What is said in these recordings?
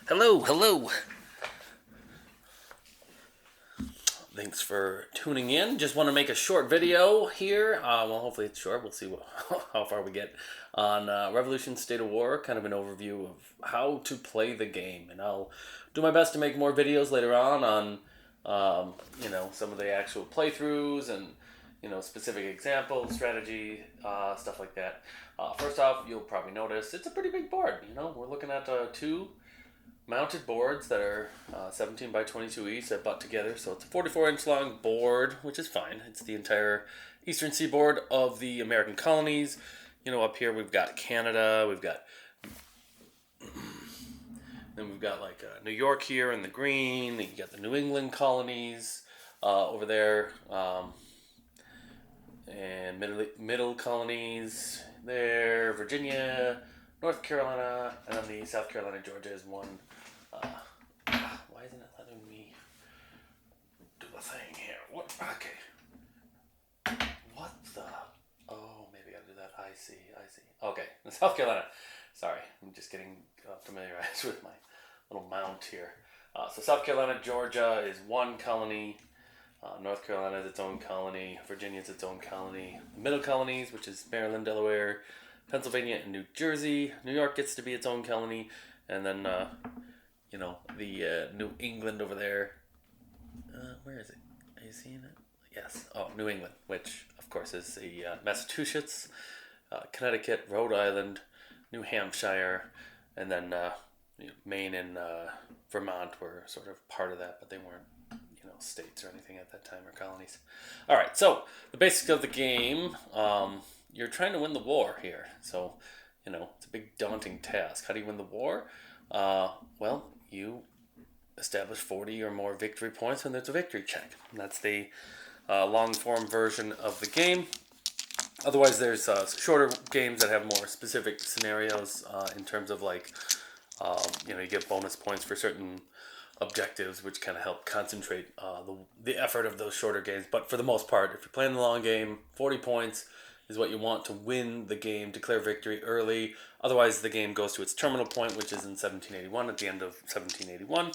Hello, hello. Thanks for tuning in. Just want to make a short video here. Hopefully it's short. We'll see how far we get on Revolution State of War, kind of an overview of how to play the game. And I'll do my best to make more videos later on some of the actual playthroughs and, specific examples, strategy, stuff like that. First off, you'll probably notice it's a pretty big board. We're looking at two mounted boards that are 17 by 22 each that butt together. So it's a 44-inch long board, which is fine. It's the entire eastern seaboard of the American colonies. Up here we've got Canada, we've got like New York here in the green. You got the New England colonies over there, and middle colonies there, Virginia, North Carolina, and then the South Carolina, Georgia is one. Why isn't it letting me do the thing here? What? Okay. What the? Oh, maybe I'll do that. I see. Okay, South Carolina. Sorry, I'm just getting familiarized with my little mount here. So South Carolina, Georgia is one colony. North Carolina is its own colony. Virginia is its own colony. The middle colonies, which is Maryland, Delaware, Pennsylvania, and New Jersey. New York gets to be its own colony. And then, the New England over there. Where is it? Are you seeing it? Yes. Oh, New England, which, of course, is the Massachusetts, Connecticut, Rhode Island, New Hampshire, and then Maine and Vermont were sort of part of that, but they weren't states or anything at that time, or colonies. All right, so the basics of the game, you're trying to win the war here. So, it's a big daunting task. How do you win the war? You establish 40 or more victory points when there's a victory check. And that's the long form version of the game. Otherwise, there's shorter games that have more specific scenarios in terms of you get bonus points for certain objectives, which kind of help concentrate the effort of those shorter games. But for the most part, if you're playing the long game, 40 points is what you want to win the game, declare victory early. Otherwise, the game goes to its terminal point, which is in 1781, at the end of 1781,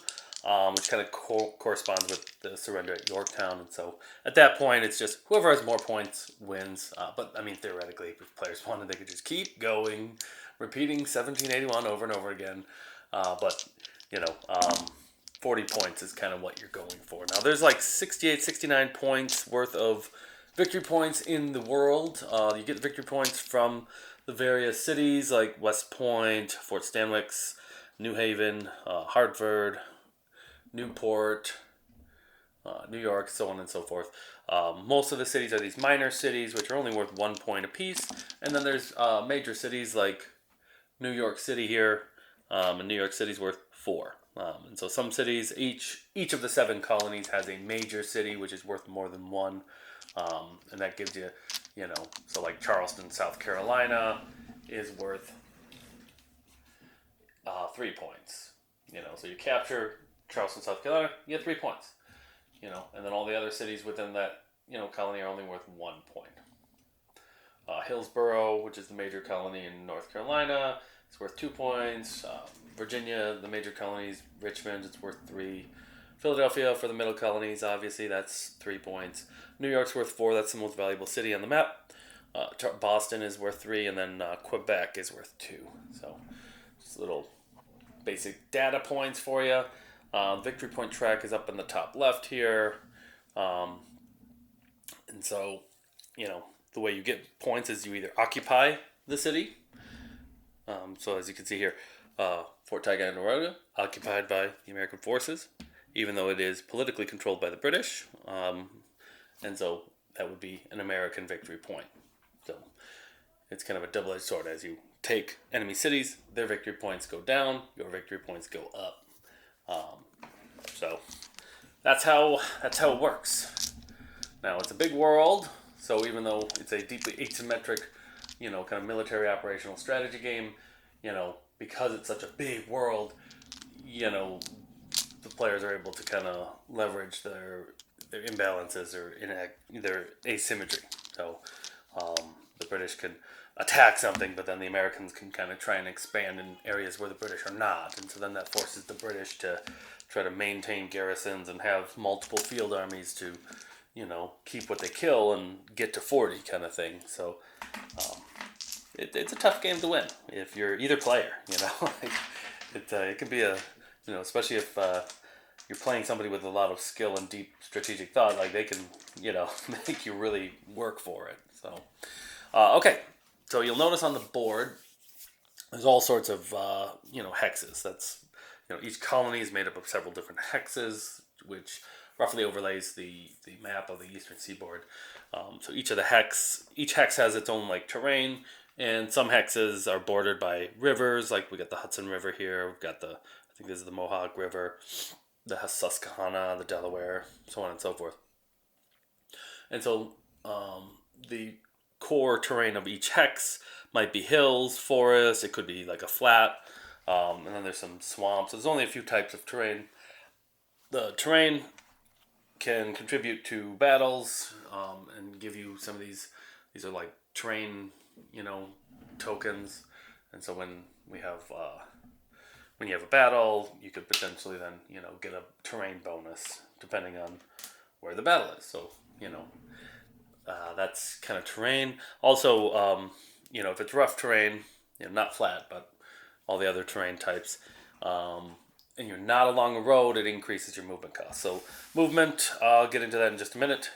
which kind of corresponds with the surrender at Yorktown. And so at that point, it's just whoever has more points wins. But I mean, theoretically, if players wanted, they could just keep going, repeating 1781 over and over again. But 40 points is kind of what you're going for. Now, there's like 68, 69 points worth of victory points in the world. You get victory points from the various cities like West Point, Fort Stanwix, New Haven, Hartford, Newport, New York, so on and so forth. Most of the cities are these minor cities, which are only worth 1 point apiece. And then there's major cities like New York City here, and New York City's worth 4. And so some cities, each of the 7 colonies has a major city, which is worth more than 1. And that gives you, so like Charleston, South Carolina is worth 3 points. So you capture Charleston, South Carolina, you get 3 points. And then all the other cities within that, colony are only worth 1 point. Hillsborough, which is the major colony in North Carolina, it's worth 2 points. Virginia, the major colonies, Richmond, it's worth 3. Philadelphia, for the middle colonies, obviously, that's 3 points. New York's worth 4. That's the most valuable city on the map. Boston is worth 3, and then Quebec is worth 2. So, just little basic data points for you. Victory point track is up in the top left here. And so, the way you get points is you either occupy the city. So as you can see here, Fort Ticonderoga, occupied by the American forces, even though it is politically controlled by the British. And so that would be an American victory point. So it's kind of a double-edged sword. As you take enemy cities, their victory points go down, your victory points go up. So that's how it works. Now, it's a big world, so even though it's a deeply asymmetric, kind of military operational strategy game, because it's such a big world, the players are able to kind of leverage their imbalances or their asymmetry. So the British can attack something, but then the Americans can kind of try and expand in areas where the British are not, and so then that forces the British to try to maintain garrisons and have multiple field armies to, keep what they kill and get to 40 kind of thing. So it's a tough game to win if you're either player. Like, it can be especially if you're playing somebody with a lot of skill and deep strategic thought, like they can, make you really work for it. So, okay. So you'll notice on the board, there's all sorts of, hexes. That's, each colony is made up of several different hexes, which roughly overlays the map of the eastern seaboard. So each hex has its own like terrain, and some hexes are bordered by rivers. Like we got the Hudson River here. We've got I think this is the Mohawk River, the Susquehanna, the Delaware, so on and so forth. And so the core terrain of each hex might be hills, forests. It could be like a flat, and then there's some swamps. There's only a few types of terrain. The terrain can contribute to battles and give you some of these. These are like terrain, tokens, and so when you have a battle, you could potentially then get a terrain bonus depending on where the battle is. So that's kind of terrain. Also, if it's rough terrain, not flat, but all the other terrain types, and you're not along a road, it increases your movement cost. So movement, I'll get into that in just a minute.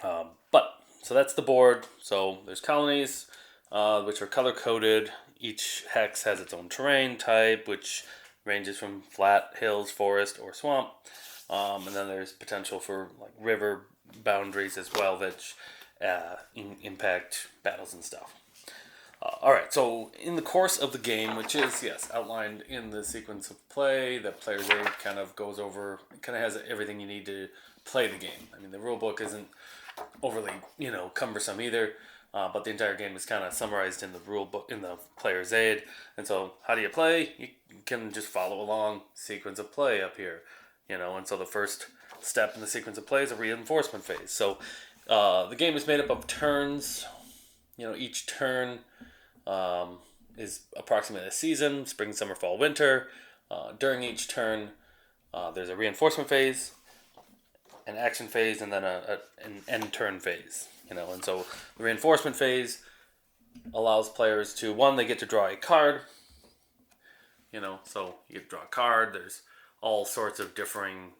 So that's the board. So there's colonies, which are color coded. Each hex has its own terrain type, which ranges from flat, hills, forest, or swamp. And then there's potential for like river boundaries as well, which impact battles and stuff. All right, so in the course of the game, which is, yes, outlined in the sequence of play, the player's aid kind of goes over, kind of has everything you need to play the game. I mean, the rule book isn't overly, cumbersome either, but the entire game is kind of summarized in the rule book, in the player's aid. And so how do you play? You can just follow along sequence of play up here, and so the first step in the sequence of play is a reinforcement phase. So the game is made up of turns. Each turn is approximately a season: spring, summer, fall, winter. During each turn, there's a reinforcement phase, an action phase, and then an end turn phase. And so the reinforcement phase allows players to, one, they get to draw a card. So you get to draw a card. There's all sorts of differing,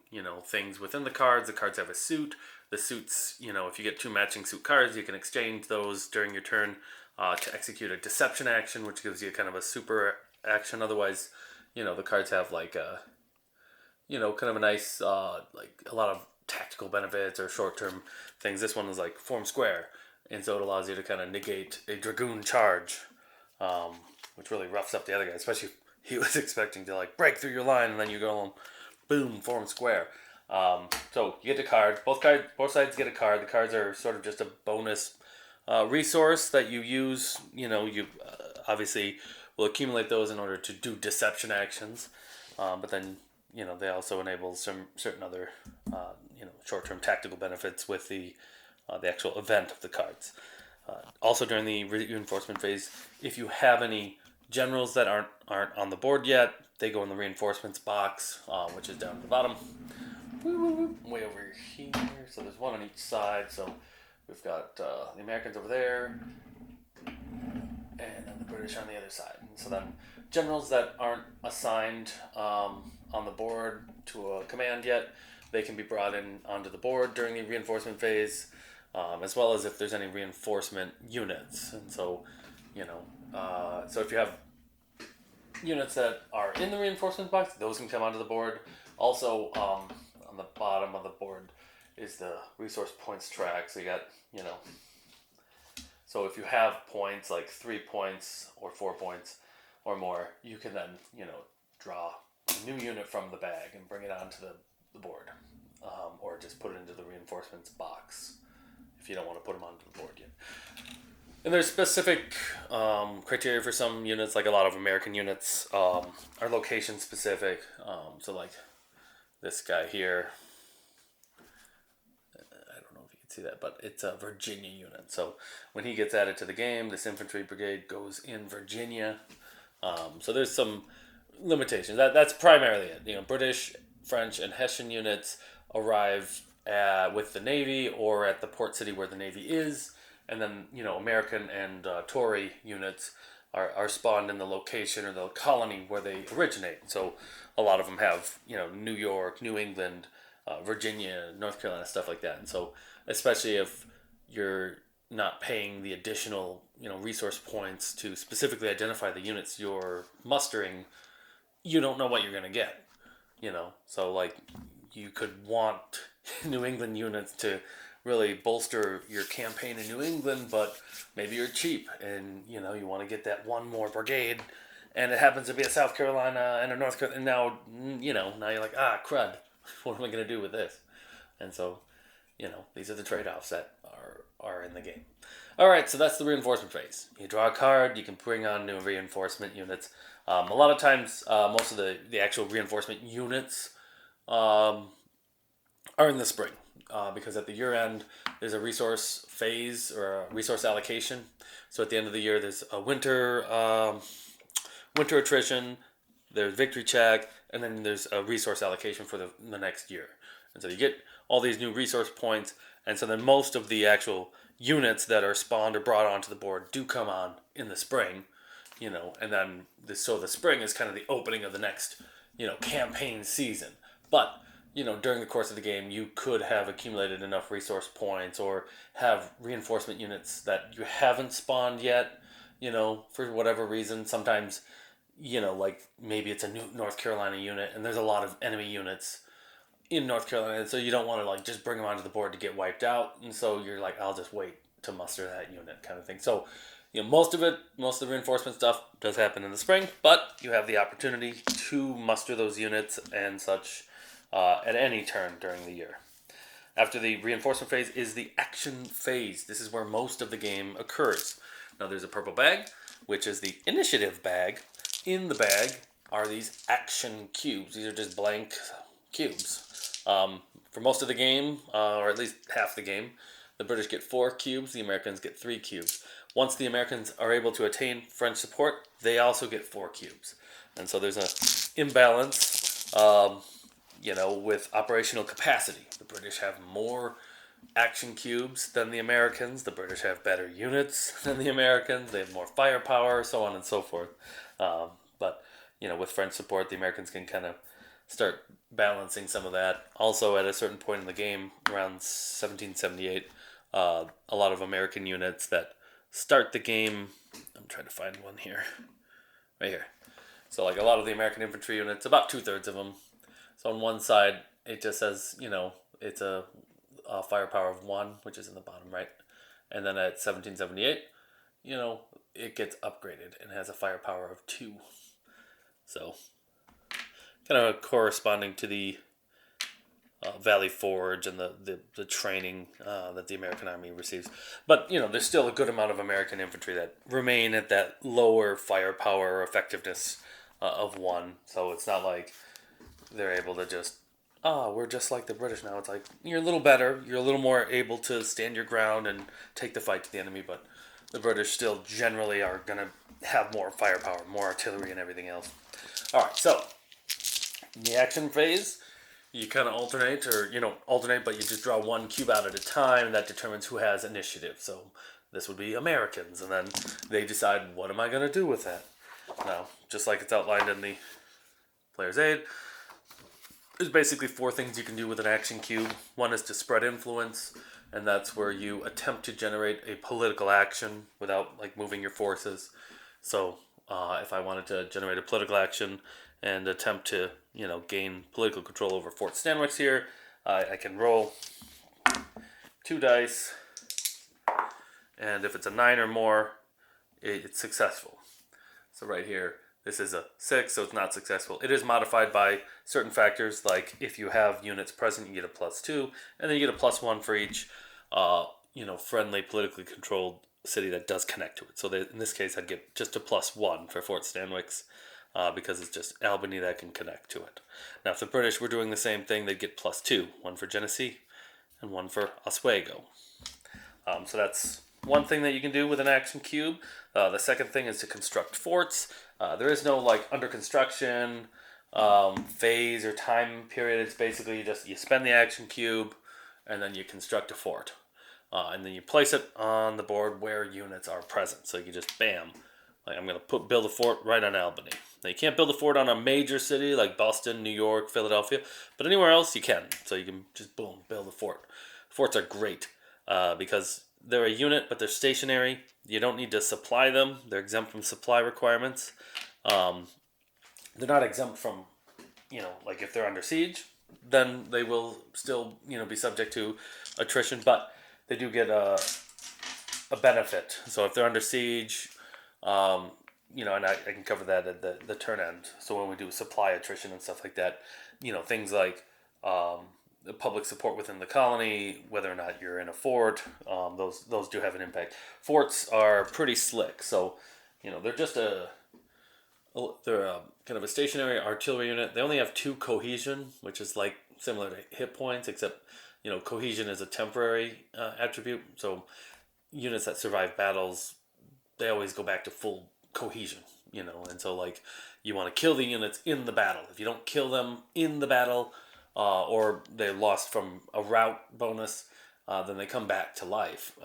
things within the cards. The cards have a suit. The suits, if you get two matching suit cards, you can exchange those during your turn to execute a deception action, which gives you kind of a super action. Otherwise, the cards have like a, kind of a nice, like a lot of tactical benefits or short-term things. This one is like form square, and so it allows you to kind of negate a dragoon charge, which really roughs up the other guy, especially if he was expecting to like break through your line, and then you go and boom, form square. So you get a card. Both sides get a card. The cards are sort of just a bonus resource that you use. You obviously will accumulate those in order to do deception actions, but then they also enable some certain other short-term tactical benefits with the actual event of the cards. Also during the reinforcement phase, if you have any generals that aren't on the board yet, they go in the reinforcements box, which is down at the bottom. Way over here. So there's one on each side. So we've got the Americans over there, and then the British on the other side. And so then generals that aren't assigned on the board to a command yet, they can be brought in onto the board during the reinforcement phase, as well as if there's any reinforcement units. And so, so if you have units that are in the reinforcement box, those can come onto the board. Also, on the bottom of the board is the resource points track. So you got, so if you have points like 3 points or 4 points or more, you can then, draw a new unit from the bag and bring it onto the board, or just put it into the reinforcements box if you don't want to put them onto the board yet. And there's specific criteria for some units, like a lot of American units are location specific. So like this guy here, I don't know if you can can see that, but it's a Virginia unit. So when he gets added to the game, this infantry brigade goes in Virginia. So there's some limitations. That's primarily it. British, French, and Hessian units arrive with the Navy or at the port city where the Navy is, and then American and Tory units are spawned in the location or the colony where they originate. So a lot of them have New York, New England, Virginia, North Carolina, stuff like that. And so especially if you're not paying the additional resource points to specifically identify the units you're mustering, you don't know what you're going to get. So like you could want New England units to really bolster your campaign in New England, but maybe you're cheap and you want to get that one more brigade, and it happens to be a South Carolina and a North Carolina, and now you're like, crud, what am I going to do with this? And so these are the trade-offs that are in the game. All right, so that's the reinforcement phase. You draw a card, you can bring on new reinforcement units. A lot of times, most of the actual reinforcement units are in the spring, because at the year end, there's a resource phase or a resource allocation. So at the end of the year, there's a winter attrition, there's victory check, and then there's a resource allocation for the next year. And so you get all these new resource points, and so then most of the actual units that are spawned or brought onto the board do come on in the spring, and then the spring is kind of the opening of the next, campaign season. But, during the course of the game, you could have accumulated enough resource points or have reinforcement units that you haven't spawned yet, for whatever reason. Sometimes, like maybe it's a new North Carolina unit and there's a lot of enemy units in North Carolina, and so you don't want to like just bring them onto the board to get wiped out, and so you're like, I'll just wait to muster that unit, kind of thing. So, most of the reinforcement stuff does happen in the spring, but you have the opportunity to muster those units and such at any turn during the year. After the reinforcement phase is the action phase. This is where most of the game occurs. Now, there's a purple bag, which is the initiative bag. In the bag are these action cubes. These are just blank cubes. For most of the game, or at least half the game, the British get 4 cubes, the Americans get 3 cubes. Once the Americans are able to attain French support, they also get 4 cubes. And so there's an imbalance, with operational capacity. The British have more action cubes than the Americans. The British have better units than the Americans. They have more firepower, so on and so forth. But, with French support, the Americans can kind of start balancing some of that. Also, at a certain point in the game, around 1778, a lot of American units that start the game. I'm trying to find one here. Right here. So, like a lot of the American infantry units, about 2/3 of them. So, on one side, it just says, it's a firepower of 1, which is in the bottom right. And then at 1778, it gets upgraded and has a firepower of 2. So, kind of corresponding to the Valley Forge and the training that the American Army receives. But, there's still a good amount of American infantry that remain at that lower firepower effectiveness of 1. So it's not like they're able to just, we're just like the British now. It's like, you're a little better. You're a little more able to stand your ground and take the fight to the enemy. But the British still generally are going to have more firepower, more artillery and everything else. All right, so in the action phase, you kind of alternate, or alternate, but you just draw 1 cube out at a time, and that determines who has initiative. So this would be Americans, and then they decide, what am I going to do with that? Now, just like it's outlined in the player's aid, there's basically 4 things you can do with an action cube. One is to spread influence, and that's where you attempt to generate a political action without moving your forces. So if I wanted to generate a political action and attempt to, gain political control over Fort Stanwix here, I can roll 2 dice, and if it's a 9 or more, it's successful. So right here, this is a 6, so it's not successful. It is modified by certain factors, like if you have units present, you get a +2, and then you get a +1 for each, friendly, politically controlled city that does connect to it. So in this case, I'd get just a +1 for Fort Stanwix, because it's just Albany that can connect to it. Now, if the British were doing the same thing, they'd get +2, 1 for Genesee, and one for Oswego. So that's one thing that you can do with an action cube. The second thing is to construct forts. There is no like under construction phase or time period. It's basically you spend the action cube, and then you construct a fort, and then you place it on the board where units are present. So you just bam, like I'm gonna build a fort right on Albany. Now you can't build a fort on a major city like Boston, New York, Philadelphia, but anywhere else you can. So you can just boom build a fort. Forts are great because they're a unit, but they're stationary. You don't need to supply them. They're exempt from supply requirements. Um, they're not exempt from, like if they're under siege, then they will still, be subject to attrition, but they do get a benefit. So if they're under siege, and I can cover that at the turn end. So when we do supply attrition and stuff like that, things like the public support within the colony, whether or not you're in a fort, those do have an impact. Forts are pretty slick, so they're just they're kind of a stationary artillery unit. They only have 2 cohesion, which is like similar to hit points, except cohesion is a temporary attribute. So units that survive battles, they always go back to full cohesion. And so like you want to kill the units in the battle. If you don't kill them in the battle, or they're lost from a rout bonus, then they come back to life.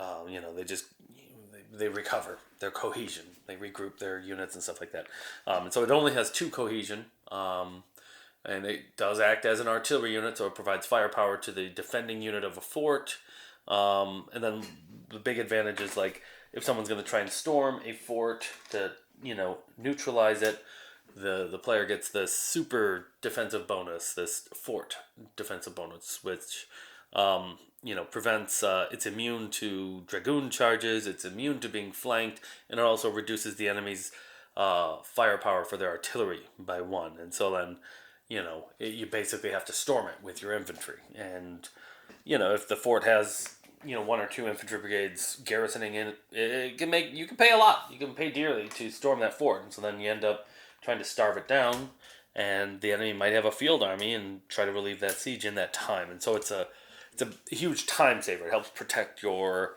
They recover their cohesion. They regroup their units and stuff like that. And so it only has 2 cohesion, and it does act as an artillery unit, so it provides firepower to the defending unit of a fort. And then the big advantage is like if someone's going to try and storm a fort to neutralize it, the player gets this super defensive bonus, this fort defensive bonus, which prevents. It's immune to dragoon charges. It's immune to being flanked, and it also reduces the enemy's firepower for their artillery by 1. And so then, you basically have to storm it with your infantry. And if the fort has 1 or 2 infantry brigades garrisoning in it, you can pay a lot. You can pay dearly to storm that fort, and so then you end up trying to starve it down, and the enemy might have a field army and try to relieve that siege in that time. And so it's a huge time saver. It helps protect your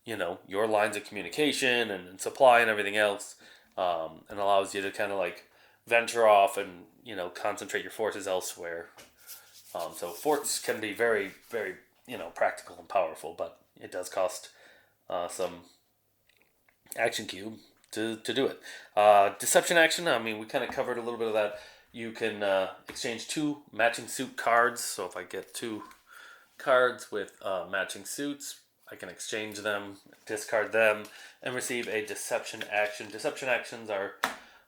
lines of communication and supply and everything else, and allows you to kind of like venture off and concentrate your forces elsewhere. So forts can be very, very practical and powerful, but it does cost some action cube to do it. Deception action, I mean, we kind of covered a little bit of that. You can exchange 2 matching suit cards. So if I get 2 cards with matching suits, I can exchange them, discard them, and receive a deception action. Deception actions are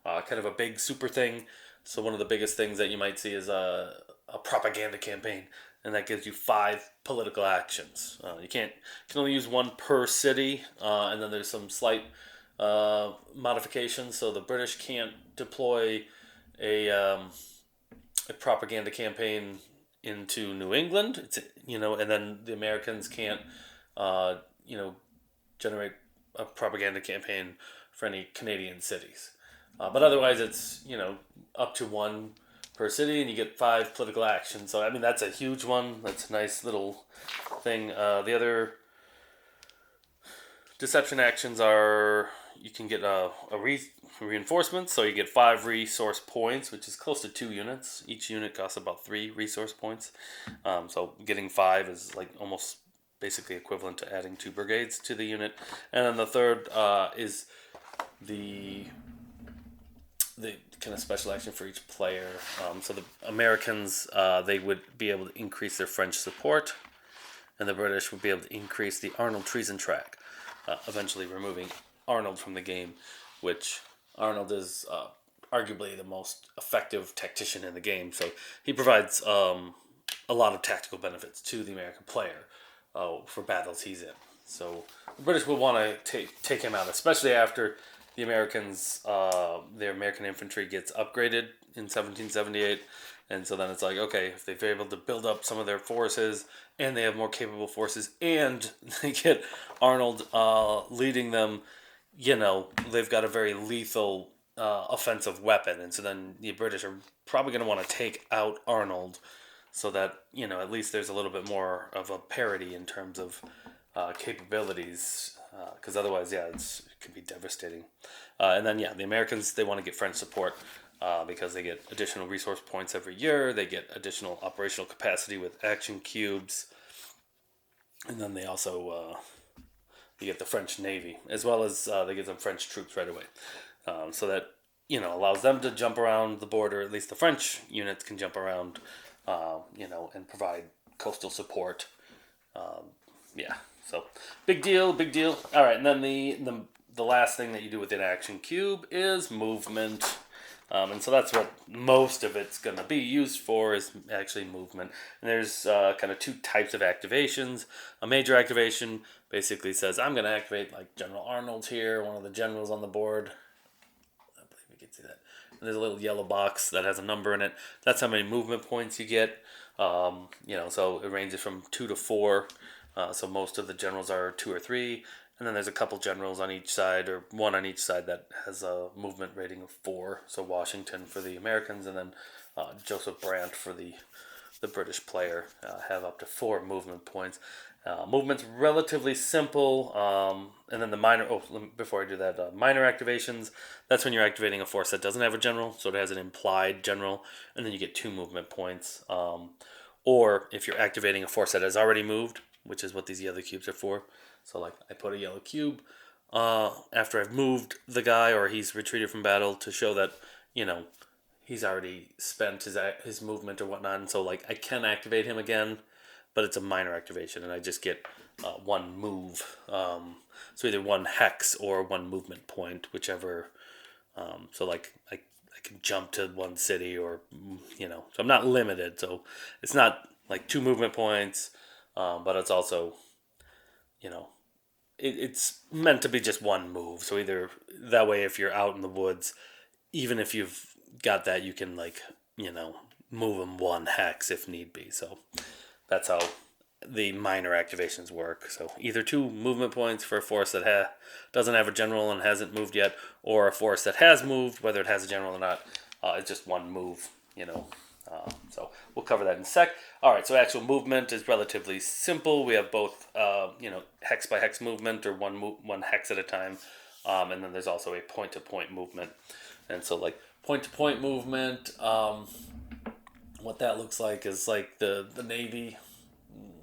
kind of a big super thing. So one of the biggest things that you might see is a propaganda campaign, and that gives you 5 political actions. You can only use 1 per city, and then there's some slight modifications. So the British can't deploy a propaganda campaign into New England. It's and then the Americans can't generate a propaganda campaign for any Canadian cities. But otherwise, it's up to 1 per city, and you get 5 political actions. So I mean, that's a huge one. That's a nice little thing. The other deception actions are you can get a reinforcement. So you get 5 resource points, which is close to 2 units. Each unit costs about 3 resource points. So getting 5 is like almost basically equivalent to adding 2 brigades to the unit. And then the third is the kind of special action for each player. So the Americans, they would be able to increase their French support, and the British would be able to increase the Arnold treason track, eventually removing Arnold from the game, which Arnold is arguably the most effective tactician in the game. So he provides a lot of tactical benefits to the American player for battles he's in. So the British will want to take him out, especially after the Americans, their American infantry gets upgraded in 1778. And so then it's like, okay, if they're able to build up some of their forces and they have more capable forces and they get Arnold leading them, they've got a very lethal offensive weapon. And so then the British are probably going to want to take out Arnold so that at least there's a little bit more of a parity in terms of capabilities. Because otherwise, yeah, it can be devastating. And then, yeah, the Americans, they want to get French support because they get additional resource points every year. They get additional operational capacity with action cubes, and then they also you get the French Navy, as well as they get some French troops right away. So that allows them to jump around the border. At least the French units can jump around, and provide coastal support. Yeah, so big deal, big deal. All right, and then the last thing that you do with an action cube is movement. And so that's what most of it's going to be used for, is actually movement. And there's kind of two types of activations. A major activation basically says, I'm going to activate like General Arnold here, one of the generals on the board. I believe you can see that. And there's a little yellow box that has a number in it. That's how many movement points you get. So it ranges from 2 to 4. So most of the generals are 2 or 3. And then there's a couple generals on each side, or one on each side, that has a movement rating of 4. So Washington for the Americans, and then Joseph Brant for the British player have up to 4 movement points. Movement's relatively simple. And then the minor, before I do that, minor activations, that's when you're activating a force that doesn't have a general, so it has an implied general, and then you get 2 movement points. Or if you're activating a force that has already moved, which is what these yellow cubes are for. So like I put a yellow cube after I've moved the guy, or he's retreated from battle, to show that he's already spent his movement or whatnot, and so like I can activate him again, but it's a minor activation, and I just get 1 move. So either 1 hex or 1 movement point, whichever. So like I can jump to 1 city, or so I'm not limited. So it's not like 2 movement points, but it's also it's meant to be just 1 move. So either that way, if you're out in the woods, even if you've got that, you can move them 1 hex if need be. So that's how the minor activations work. So either 2 movement points for a force that doesn't have a general and hasn't moved yet, or a force that has moved, whether it has a general or not. It's just 1 move. So we'll cover that in a sec. All right, so actual movement is relatively simple. We have both, hex by hex movement, or one hex at a time, and then there's also a point-to-point movement. And so, like, point-to-point movement, what that looks like is like the Navy.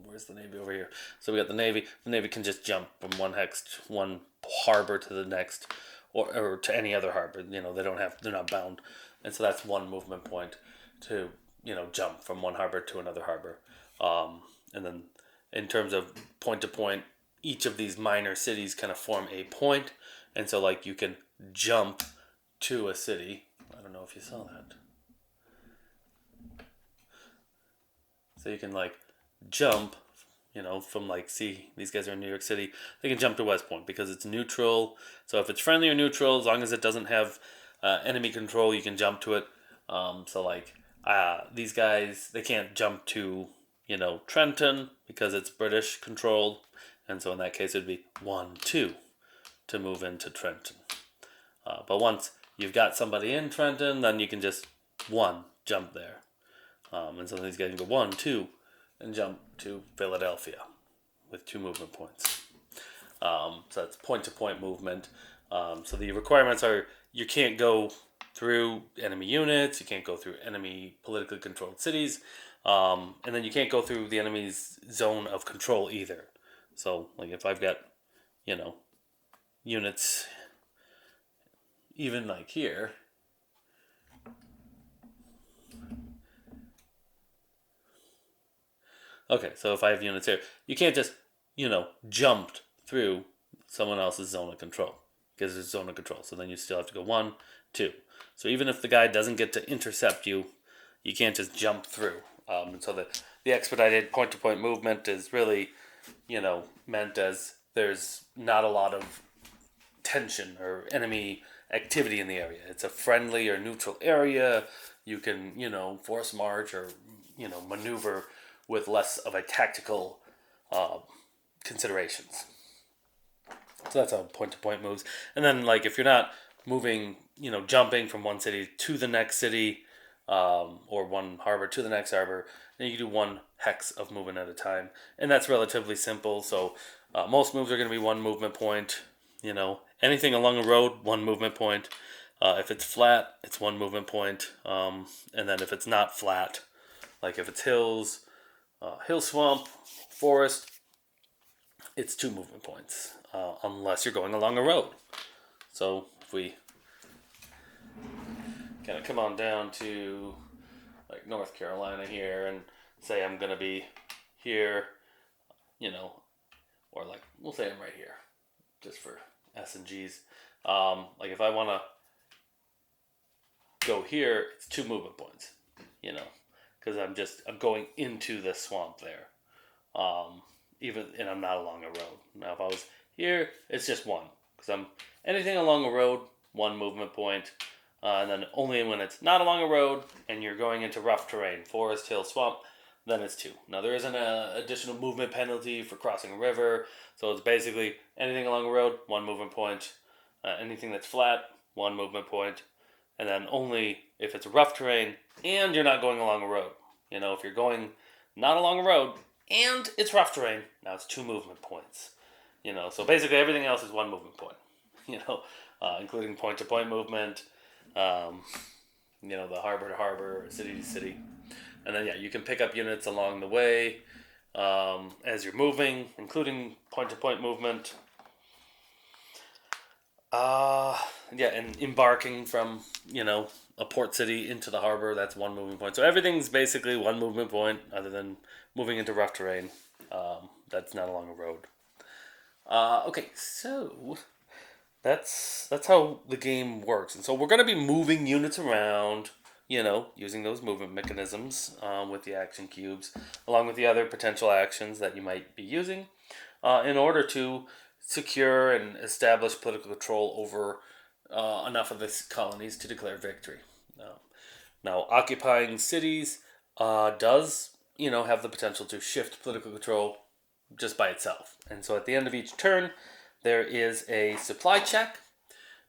Where's the Navy over here? So we got the Navy. The Navy can just jump from one harbor to the next, or to any other harbor. They're not bound, and so that's 1 movement point to jump from one harbor to another harbor. And then in terms of point to point, each of these minor cities kind of form a point, and so like you can jump to a city. I don't know if you saw that. So you can like jump, from like, see, these guys are in New York City. They can jump to West Point because it's neutral. So if it's friendly or neutral, as long as it doesn't have enemy control, you can jump to it. So like these guys, they can't jump to Trenton because it's British controlled, and so in that case it'd be 1, 2 to move into Trenton. But once you've got somebody in Trenton, then you can just 1 jump there. And so these guys can go 1, 2, and jump to Philadelphia with 2 movement points. So that's point-to-point movement. So the requirements are, you can't go through enemy units, you can't go through enemy politically controlled cities, and then you can't go through the enemy's zone of control either. So, like, if I've got, units even like here, okay, so if I have units here, you can't just, jump through someone else's zone of control, because it's zone of control. So then you still have to go 1, 2. So even if the guy doesn't get to intercept you, you can't just jump through. And so the expedited point-to-point movement is really, meant as there's not a lot of tension or enemy activity in the area. It's a friendly or neutral area. You can, force march or, maneuver with less of a tactical considerations. So that's how point-to-point moves. And then, like, if you're not moving, jumping from one city to the next city, or one harbor to the next harbor. And you can do one hex of movement at a time, and that's relatively simple. So most moves are going to be one movement point. Anything along a road, one movement point. If it's flat, it's one movement point. And then if it's not flat, like if it's hills, hill swamp, forest, it's 2 movement points, unless you're going along a road. So if we kind of come on down to like North Carolina here and say I'm going to be here, or like we'll say I'm right here, just for S and G's. Like if I want to go here, it's 2 movement points, because I'm going into the swamp there. And I'm not along a road. Now, if I was here, it's just 1, because I'm anything along a road, 1 movement point, and then only when it's not along a road and you're going into rough terrain, forest, hill, swamp, then it's 2. Now, there isn't an additional movement penalty for crossing a river, so it's basically anything along a road, 1 movement point. Anything that's flat, 1 movement point, and then only if it's rough terrain and you're not going along a road. If you're going not along a road and it's rough terrain, now it's 2 movement points. So basically everything else is 1 movement point. Including point-to-point movement, the harbor to harbor, city to city, and then you can pick up units along the way as you're moving, including point-to-point movement. And embarking from a port city into the harbor, that's 1 movement point. So everything's basically 1 movement point, other than moving into rough terrain. That's not along a road. Okay, so that's how the game works, and so we're going to be moving units around, using those movement mechanisms with the action cubes, along with the other potential actions that you might be using, in order to secure and establish political control over enough of the colonies to declare victory. Now, occupying cities does, have the potential to shift political control just by itself. And so at the end of each turn, there is a supply check.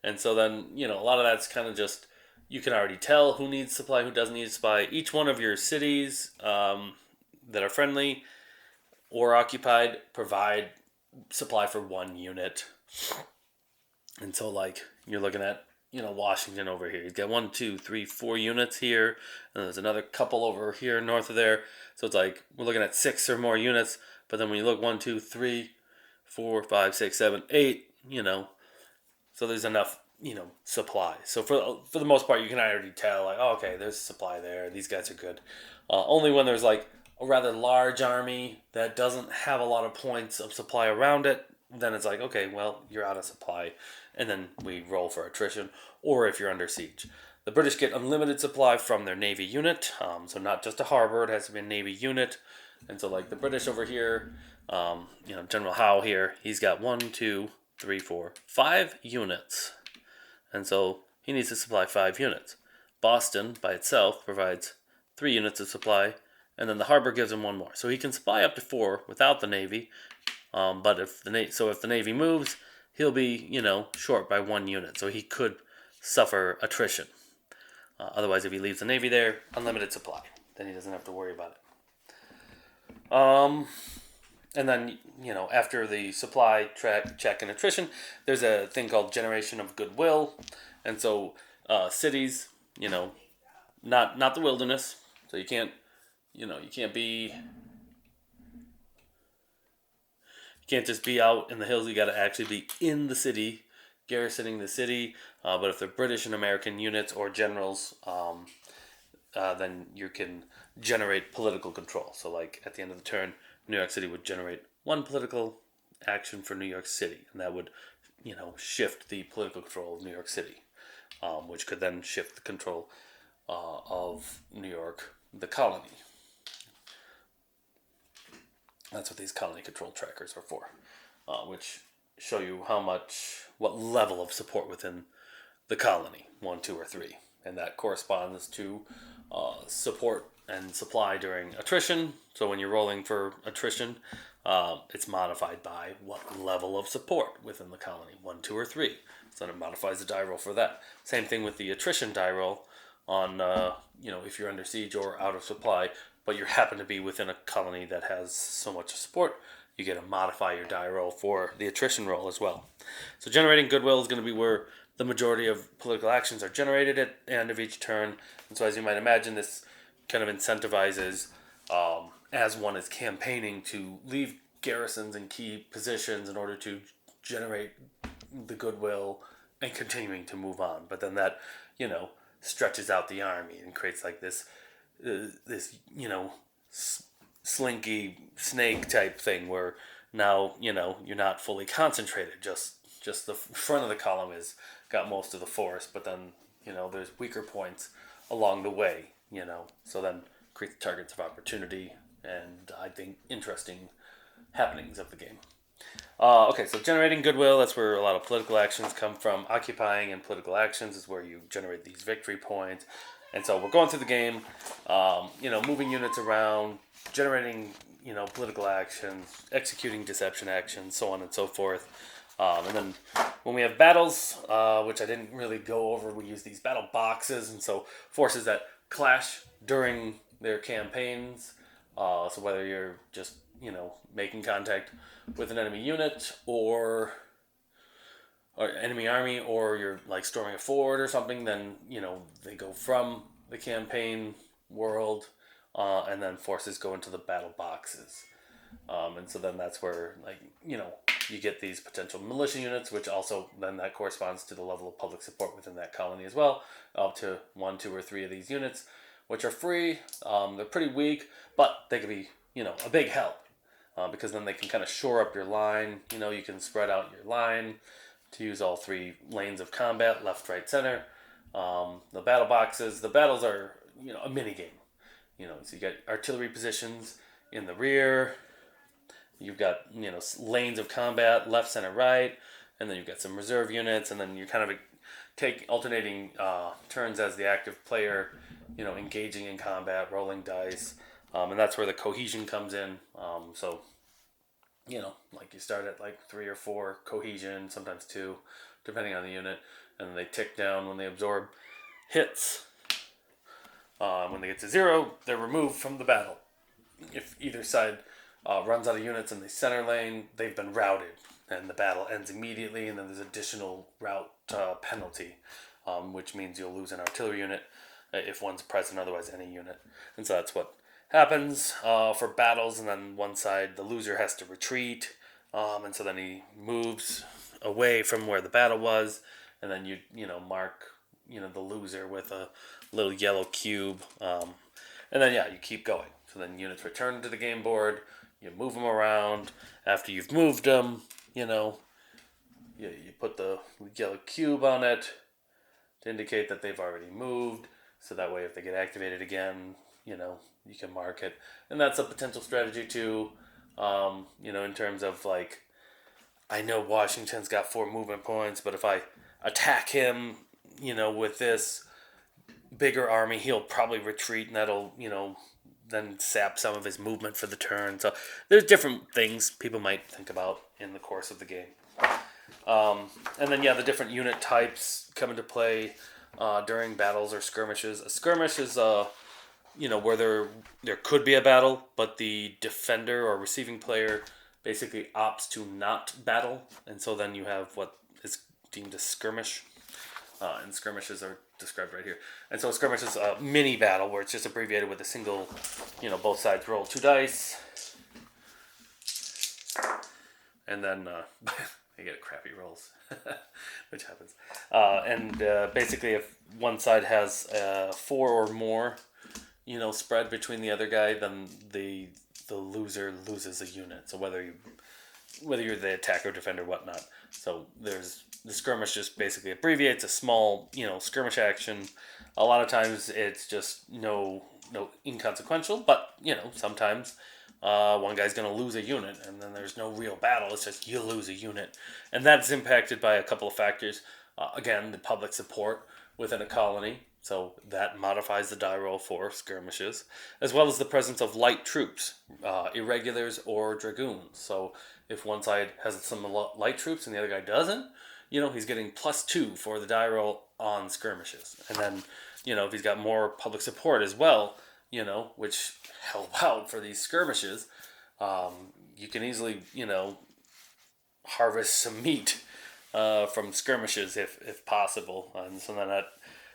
And so then, a lot of that's kind of just, you can already tell who needs supply, who doesn't need supply. Each one of your cities that are friendly or occupied provide supply for 1 unit. And so like you're looking at Washington over here, he's got 1, 2, 3, 4 units here, and there's another couple over here north of there, so it's like we're looking at 6 or more units. But then when you look 1, 2, 3, 4, 5, 6, 7, 8, so there's enough supply. So for the most part, you can already tell, like, oh, okay, there's supply there, these guys are good. Only when there's like a rather large army that doesn't have a lot of points of supply around it, then it's like, okay, well, you're out of supply, and then we roll for attrition, or if you're under siege. The British get unlimited supply from their Navy unit, so not just a harbor, it has to be a Navy unit. And so like the British over here, General Howe here, he's got 1, 2, 3, 4, 5 units. And so he needs to supply 5 units. Boston by itself provides 3 units of supply, and then the harbor gives him 1 more. So he can supply up to 4 without the Navy. But if the Navy moves, he'll be short by 1 unit. So he could suffer attrition. Otherwise, if he leaves the Navy there, unlimited supply. Then he doesn't have to worry about it. And then, after the supply, check, and attrition, there's a thing called generation of goodwill. And so cities, not the wilderness. So you can't just be out in the hills. You got to actually be in the city, garrisoning the city. But if they're British and American units or generals, then you can generate political control. So like at the end of the turn, New York City would generate 1 political action for New York City, and that would shift the political control of New York City, which could then shift the control of New York, the colony. That's what these colony control trackers are for, which show you what level of support within the colony, 1, 2, or 3. And that corresponds to support and supply during attrition. So when you're rolling for attrition, it's modified by what level of support within the colony, 1, 2, or 3. So then it modifies the die roll for that. Same thing with the attrition die roll. on if you're under siege or out of supply, but you happen to be within a colony that has so much support, you get to modify your die roll for the attrition roll as well. So generating goodwill is going to be where the majority of political actions are generated at the end of each turn. And so, as you might imagine, this kind of incentivizes, as one is campaigning, to leave garrisons in key positions in order to generate the goodwill and continuing to move on. But then that, stretches out the army and creates like this slinky snake type thing where now you're not fully concentrated. Just the front of the column is got most of the force, but then there's weaker points along the way. So then create targets of opportunity and I think interesting happenings of the game. Okay, so generating goodwill, that's where a lot of political actions come from. Occupying and political actions is where you generate these victory points. And so we're going through the game, moving units around, generating, political actions, executing deception actions, so on and so forth. And then when we have battles, which I didn't really go over, we use these battle boxes. And so forces that clash during their campaigns. So whether you're just, making contact with an enemy unit or enemy army, or you're like storming a fort or something, then they go from the campaign world, and then forces go into the battle boxes, and so then that's where you get these potential militia units, which also then that corresponds to the level of public support within that colony as well, up to 1, 2, or 3 of these units, which are free. They're pretty weak, but they could be a big help. Because then they can kind of shore up your line. You can spread out your line to use all 3 lanes of combat, left, right, center. The battle boxes, the battles are, a mini game. So you got artillery positions in the rear. You've got, lanes of combat, left, center, right. And then you've got some reserve units. And then you kind of take alternating turns as the active player, engaging in combat, rolling dice. And that's where the cohesion comes in. So, like you start at like 3 or 4 cohesion, sometimes 2, depending on the unit. And then they tick down when they absorb hits. When they get to 0, they're removed from the battle. If either side runs out of units in the center lane, they've been routed. And the battle ends immediately. And then there's additional route penalty, which means you'll lose an artillery unit if one's present, otherwise any unit. And so that's what happens for battles, and then one side, the loser has to retreat, and so then he moves away from where the battle was, and then you mark the loser with a little yellow cube, and then you keep going. So then units return to the game board, you move them around. After you've moved them, you put the yellow cube on it to indicate that they've already moved, so that way if they get activated again, you can mark it. And that's a potential strategy too, in terms of like, I know Washington's got 4 movement points, but if I attack him, with this bigger army, he'll probably retreat, and that'll, then sap some of his movement for the turn. So there's different things people might think about in the course of the game. And then, the different unit types come into play during battles or skirmishes. A skirmish is where there could be a battle, but the defender or receiving player basically opts to not battle, and so then you have what is deemed a skirmish, and skirmishes are described right here. And so a skirmish is a mini battle where it's just abbreviated with a single, both sides roll 2 dice, and then they get crappy rolls, which happens. And basically, if one side has 4 or more spread between the other guy, then the loser loses a unit. So whether you're the attacker, defender, whatnot. So there's the skirmish just basically abbreviates a small skirmish action. A lot of times it's just no inconsequential, but sometimes one guy's going to lose a unit, and then there's no real battle. It's just you lose a unit, and that's impacted by a couple of factors. Again, the public support within a colony. So that modifies the die roll for skirmishes, as well as the presence of light troops, irregulars or dragoons. So if one side has some light troops and the other guy doesn't, he's getting +2 for the die roll on skirmishes. And then if he's got more public support as well, which help out for these skirmishes, you can easily, harvest some meat from skirmishes if possible. And so then that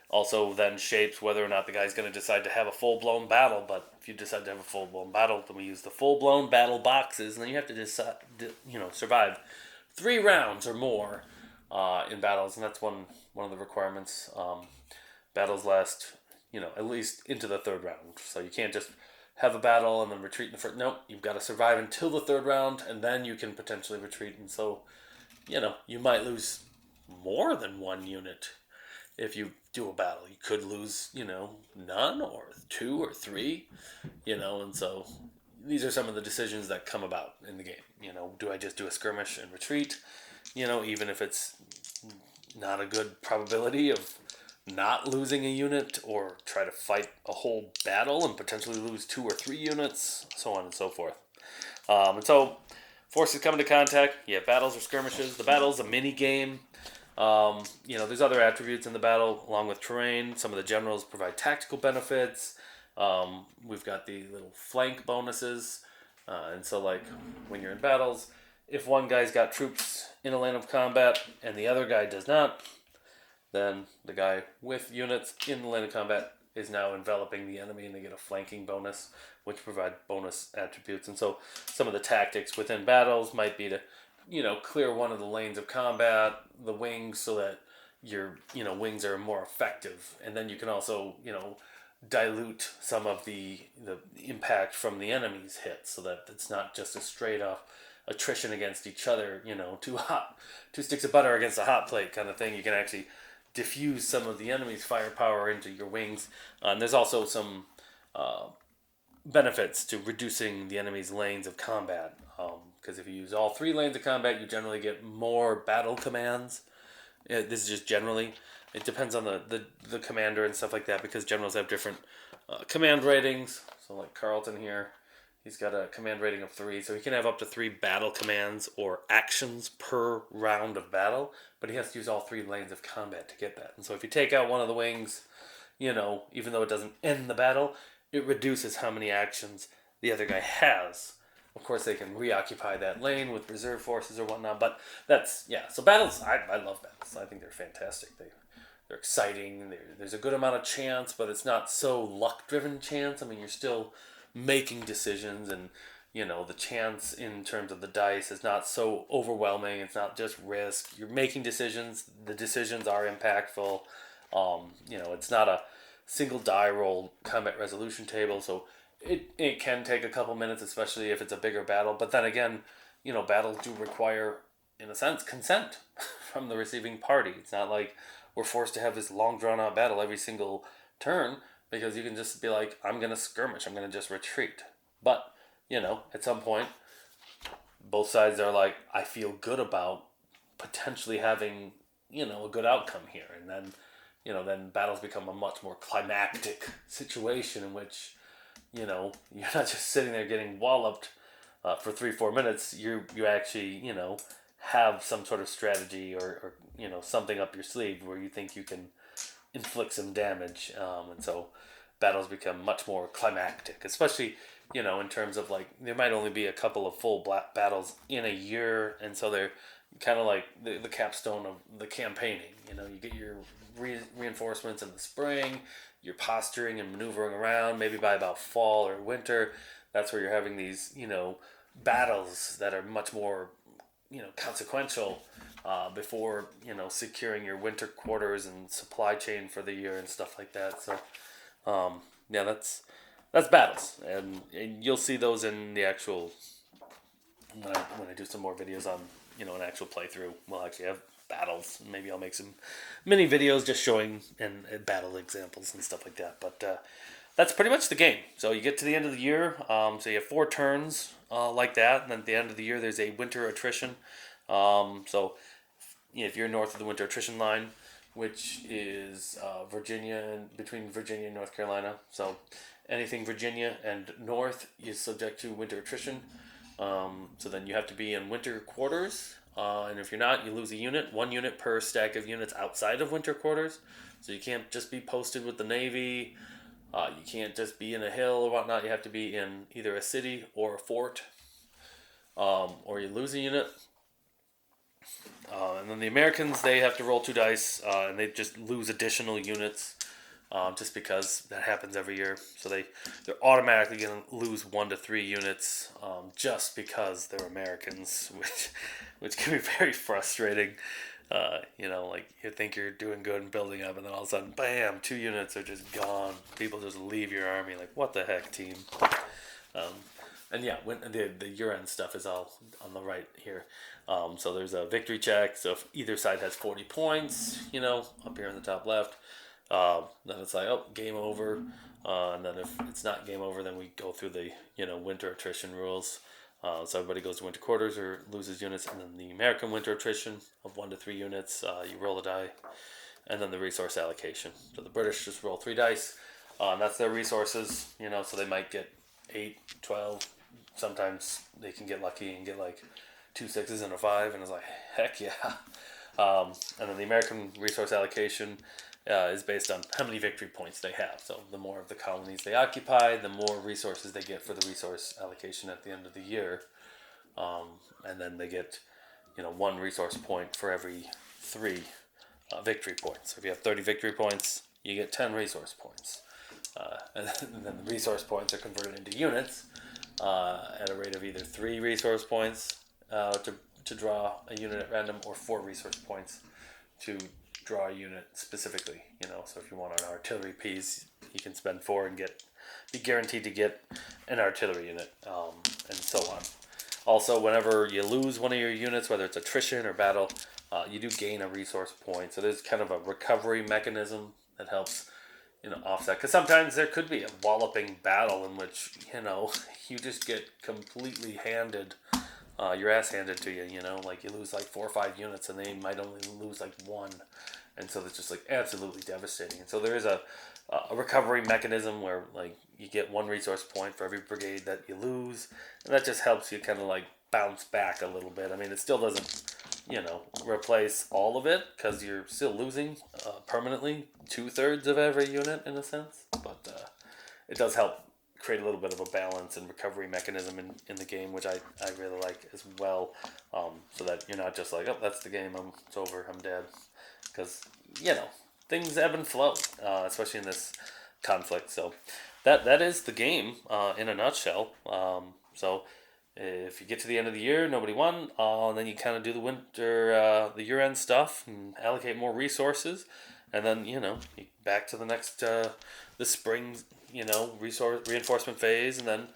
also then shapes whether or not the guy's going to decide to have a full-blown battle. But if you decide to have a full-blown battle, then we use the full-blown battle boxes, and then you have to decide, survive 3 rounds or more in battles, and that's one of the requirements. Battles last, at least into the 3rd round. So you can't just have a battle and then retreat in the first. Nope, you've got to survive until the 3rd round, and then you can potentially retreat. And so, you might lose more than 1 unit if you do a battle. You could lose, none or 2 or 3, and so these are some of the decisions that come about in the game. Do I just do a skirmish and retreat? Even if it's not a good probability of not losing a unit, or try to fight a whole battle and potentially lose 2 or 3 units, so on and so forth. And so forces come into contact. You have battles or skirmishes. The battle's a mini game. There's other attributes in the battle along with terrain. Some of the generals provide tactical benefits. We've got the little flank bonuses. And so, like, when you're in battles, if one guy's got troops in a lane of combat and the other guy does not, then the guy with units in the lane of combat is now enveloping the enemy, and they get a flanking bonus, which provide bonus attributes. And so some of the tactics within battles might be to, clear one of the lanes of combat, the wings, so that your, wings are more effective. And then you can also, dilute some of the impact from the enemy's hits, so that it's not just a straight up attrition against each other, two sticks of butter against a hot plate kind of thing. You can actually diffuse some of the enemy's firepower into your wings. And there's also some benefits to reducing the enemy's lanes of combat. Because if you use all 3 lanes of combat, you generally get more battle commands. This is just generally. It depends on the commander and stuff like that, because generals have different command ratings. So like Carlton here, he's got a command rating of 3, so he can have up to 3 battle commands or actions per round of battle, but he has to use all 3 lanes of combat to get that. And so if you take out one of the wings, even though it doesn't end the battle, it reduces how many actions the other guy has. Of course, they can reoccupy that lane with reserve forces or whatnot, but so battles, I love battles. I think they're fantastic. They're exciting. There's a good amount of chance, but it's not so luck-driven chance. I mean, you're still making decisions, and the chance in terms of the dice is not so overwhelming. It's not just risk. You're making decisions. The decisions are impactful. It's not a single die roll combat resolution table, so it can take a couple minutes, especially if it's a bigger battle. But then again, battles do require, in a sense, consent from the receiving party. It's not like we're forced to have this long drawn out battle every single turn, because you can just be like, I'm going to skirmish, I'm going to just retreat. But, at some point, both sides are like, I feel good about potentially having, a good outcome here. And then, then battles become a much more climactic situation in which, you're not just sitting there getting walloped for 3-4 minutes. You actually, have some sort of strategy or something up your sleeve where you think you can inflict some damage. And so battles become much more climactic, especially, in terms of like, there might only be a couple of full battles in a year. And so they're kind of like the capstone of the campaigning. You get your reinforcements in the spring, you're posturing and maneuvering around, maybe by about fall or winter. That's where you're having these, battles that are much more, consequential before, securing your winter quarters and supply chain for the year and stuff like that. So, that's battles, and you'll see those in the actual, when I do some more videos on, an actual playthrough, we'll actually have battles. Maybe I'll make some mini videos just showing and battle examples and stuff like that. But that's pretty much the game. So you get to the end of the year, so you have 4 turns like that, and then at the end of the year there's a winter attrition. So if you're north of the winter attrition line, which is between Virginia and North Carolina, so anything Virginia and north is subject to winter attrition. So then you have to be in winter quarters and if you're not, you lose a unit. 1 unit per stack of units outside of winter quarters. So you can't just be posted with the Navy. You can't just be in a hill or whatnot. You have to be in either a city or a fort, or you lose a unit. And then the Americans, they have to roll 2 dice, and they just lose additional units, just because that happens every year. So they're automatically going to lose 1 to 3 units, just because they're Americans, which can be very frustrating. Like you think you're doing good and building up, and then all of a sudden, bam, 2 units are just gone. People just leave your army. Like, what the heck, team? And yeah, when the year-end stuff is all on the right here. So there's a victory check. So if either side has 40 points, up here in the top left, then it's like, oh, game over. And then if it's not game over, then we go through the winter attrition rules. So everybody goes to winter quarters or loses units, and then the American winter attrition of 1 to 3 units. You roll a die, and then the resource allocation. So the British just roll 3 dice, and that's their resources. So they might get 8, 12. Sometimes they can get lucky and get like 2 6s and a 5, and it's like, heck yeah. And then the American resource allocation is based on how many victory points they have. So the more of the colonies they occupy, the more resources they get for the resource allocation at the end of the year. And then they get, 1 resource point for every 3 victory points. So if you have 30 victory points, you get 10 resource points. And then the resource points are converted into units at a rate of either 3 resource points to draw a unit at random, or 4 resource points to draw a unit specifically. So if you want an artillery piece, you can spend 4 and be guaranteed to get an artillery unit, and so on. Also, whenever you lose one of your units, whether it's attrition or battle, you do gain a resource point. So there's kind of a recovery mechanism that helps offset, because sometimes there could be a walloping battle in which you just get completely handed your ass handed to you. Like you lose like 4 or 5 units, and they might only lose like 1, and so it's just like absolutely devastating. And so there is a recovery mechanism where like you get 1 resource point for every brigade that you lose, and that just helps you kind of like bounce back a little bit. I mean, it still doesn't replace all of it, because you're still losing permanently 2/3 of every unit in a sense, but it does help create a little bit of a balance and recovery mechanism in the game, which I really like as well, so that you're not just like, oh, that's the game, it's over, I'm dead, because things ebb and flow, especially in this conflict. So that is the game in a nutshell. So if you get to the end of the year, nobody won, and then you kind of do the year-end stuff and allocate more resources, and then back to the next the spring resource reinforcement phase, and then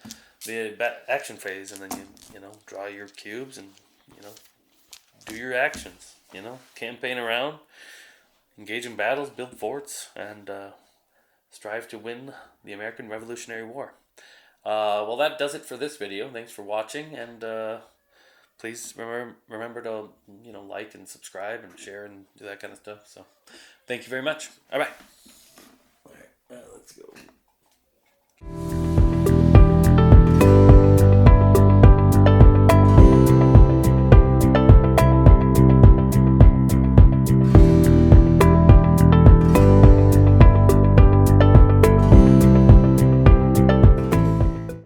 the action phase, and then you draw your cubes and do your actions. Campaign around, engage in battles, build forts, and strive to win the American Revolutionary War. Well, that does it for this video. Thanks for watching, and please remember to like and subscribe and share and do that kind of stuff. So thank you very much. All right, let's go.